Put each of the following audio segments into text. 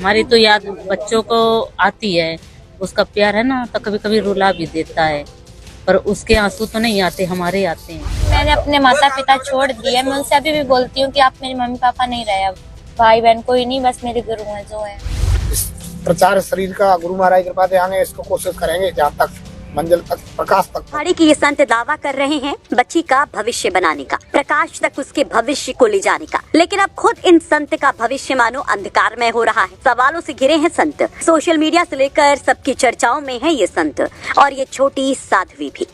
हमारी तो याद बच्चों को आती है, उसका प्यार है ना, तो कभी कभी रुला भी देता है, पर उसके आंसू तो नहीं आते, हमारे आते हैं। मैंने अपने माता पिता छोड़ दिए, मैं उनसे अभी भी बोलती हूँ कि आप मेरे मम्मी पापा नहीं रहे, अब भाई बहन कोई नहीं, बस मेरे गुरु हैं जो है। प्रचार शरीर का गुरु महाराज की कृपा से आगे इसको कोशिश करेंगे जहाँ तक मंजिल तक, प्रकाश तक। अखाड़े के ये संत दावा कर रहे हैं बच्ची का भविष्य बनाने का, प्रकाश तक उसके भविष्य को ले जाने का, लेकिन अब खुद इन संत का भविष्य मानो अंधकारमय हो रहा है। सवालों से घिरे हैं संत, सोशल मीडिया से लेकर सबकी चर्चाओं में है ये संत और ये छोटी साध्वी भी।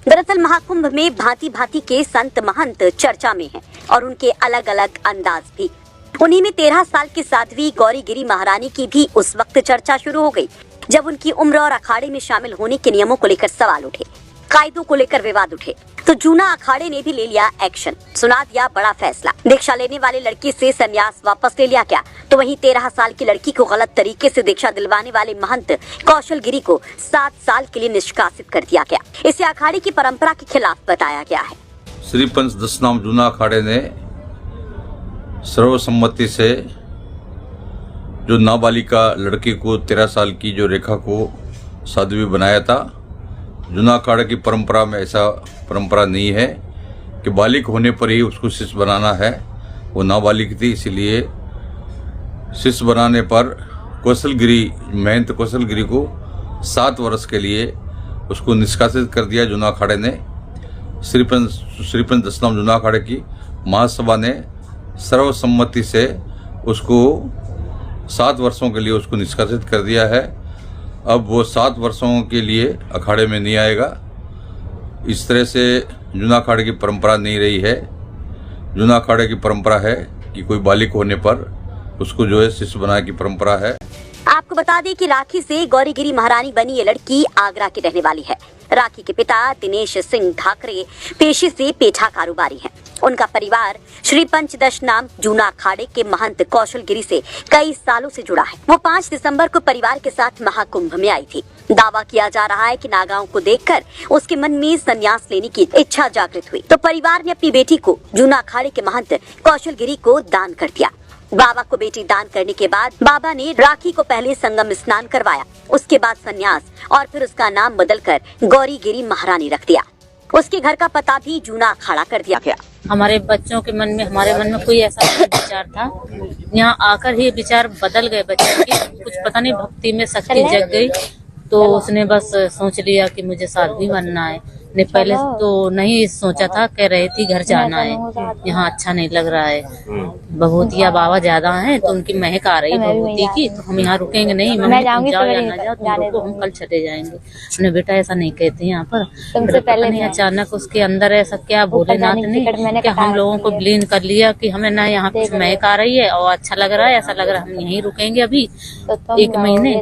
दरअसल महाकुंभ में भांति भांति के संत महंत चर्चा में हैं और उनके अलग अलग अंदाज भी। उन्हीं में 13 साल की साध्वी गौरी गिरी महारानी की भी उस वक्त चर्चा शुरू हो गई जब उनकी उम्र और अखाड़े में शामिल होने के नियमों को लेकर सवाल उठे, कायदों को लेकर विवाद उठे, तो जूना अखाड़े ने भी ले लिया एक्शन, सुना दिया बड़ा फैसला। दीक्षा लेने वाले लड़की से संन्यास वापस ले लिया गया, तो वहीं 13 साल की लड़की को गलत तरीके से दीक्षा दिलवाने वाले महंत कौशल गिरी को 7 साल के लिए निष्कासित कर दिया गया। इसे अखाड़े की परंपरा के खिलाफ बताया गया है। श्री पंच दशनाम जूना अखाड़े ने सर्वसम्मति से जो नाबालिका लड़की को 13 साल की जो रेखा को साध्वी बनाया था, जूना अखाड़े की परंपरा में ऐसा परंपरा नहीं है कि बालिक होने पर ही उसको शिष्य बनाना है। वो नाबालिग थी, इसीलिए शिष्य बनाने पर महंत कौशल गिरी को 7 वर्ष के लिए उसको निष्कासित कर दिया जूना अखाड़े ने। श्री पंच दशनाम जूना अखाड़े की महासभा ने सर्वसम्मति से उसको 7 वर्षों के लिए उसको निष्कासित कर दिया है। अब वो 7 वर्षों के लिए अखाड़े में नहीं आएगा। इस तरह से जूना अखाड़े की परंपरा नहीं रही है। जूना अखाड़े की परंपरा है कि कोई बालिक होने पर उसको जो है शिष्य बनाने की परंपरा है। आपको बता दें कि राखी से गौरी गिरी महारानी बनी ये लड़की आगरा की रहने वाली है। राखी के पिता दिनेश सिंह ठाकरे पेशे से पेठा कारोबारी हैं। उनका परिवार श्री पंच दशनाम जूना अखाड़े के महंत कौशल गिरी से कई सालों से जुड़ा है। वो 5 दिसंबर को परिवार के साथ महाकुंभ में आई थी। दावा किया जा रहा है कि नागाओं को देखकर उसके मन में संन्यास लेने की इच्छा जागृत हुई, तो परिवार ने अपनी बेटी को जूना अखाड़े के महंत कौशल गिरी को दान कर दिया। बाबा को बेटी दान करने के बाद बाबा ने राखी को पहले संगम स्नान करवाया, उसके बाद संन्यास और फिर उसका नाम बदलकर गौरी गिरी महारानी रख दिया। उसके घर का पता भी जूना अखाड़ा कर दिया गया। हमारे बच्चों के मन में, हमारे मन में कोई ऐसा विचार था, यहाँ आकर ही विचार बदल गए बच्चों की। कुछ पता नहीं, भक्ति में शक्ति जग गई, तो उसने बस सोच लिया कि मुझे साध्वी बनना है। ने पहले तो नहीं सोचा था, कह रही थी घर जाना है, यहाँ अच्छा नहीं लग रहा है, बहूतिया बाबा ज्यादा हैं, तो उनकी महक आ रही बहूती की, तो हम यहाँ रुकेंगे नहीं। मम्मी तुम जाओ या ना जाओ, तुम रुको, हम कल चले जाएंगे। हमने बेटा ऐसा नहीं कहते यहाँ पर। पहले अचानक उसके अंदर ऐसा क्या भोलेनाथ ने कि हम लोगों को विलीन कर लिया कि हमें ना यहाँ कुछ महक आ रही है और अच्छा लग रहा है, ऐसा लग रहा है हम यहीं रुकेंगे अभी 1 महीने।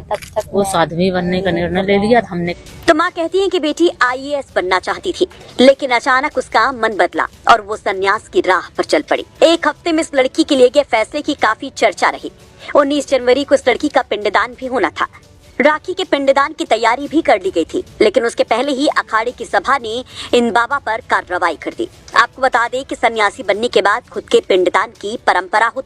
वो साध्वी बनने का निर्णय ले लिया हमने। तो माँ कहती है कि बेटी IAS बनना चाहती थी, लेकिन अचानक उसका मन बदला और वो संन्यास की राह पर चल पड़ी। 1 हफ्ते में इस लड़की के लिए गए फैसले की काफी चर्चा रही। 19 जनवरी को इस लड़की का पिंडदान भी होना था। राखी के पिंडदान की तैयारी भी कर ली गई थी, लेकिन उसके पहले ही अखाड़े की सभा ने इन बाबा पर कार्रवाई कर दी। आपको बता दें कि सन्यासी बनने के बाद खुद के पिंडदान की परंपरा होती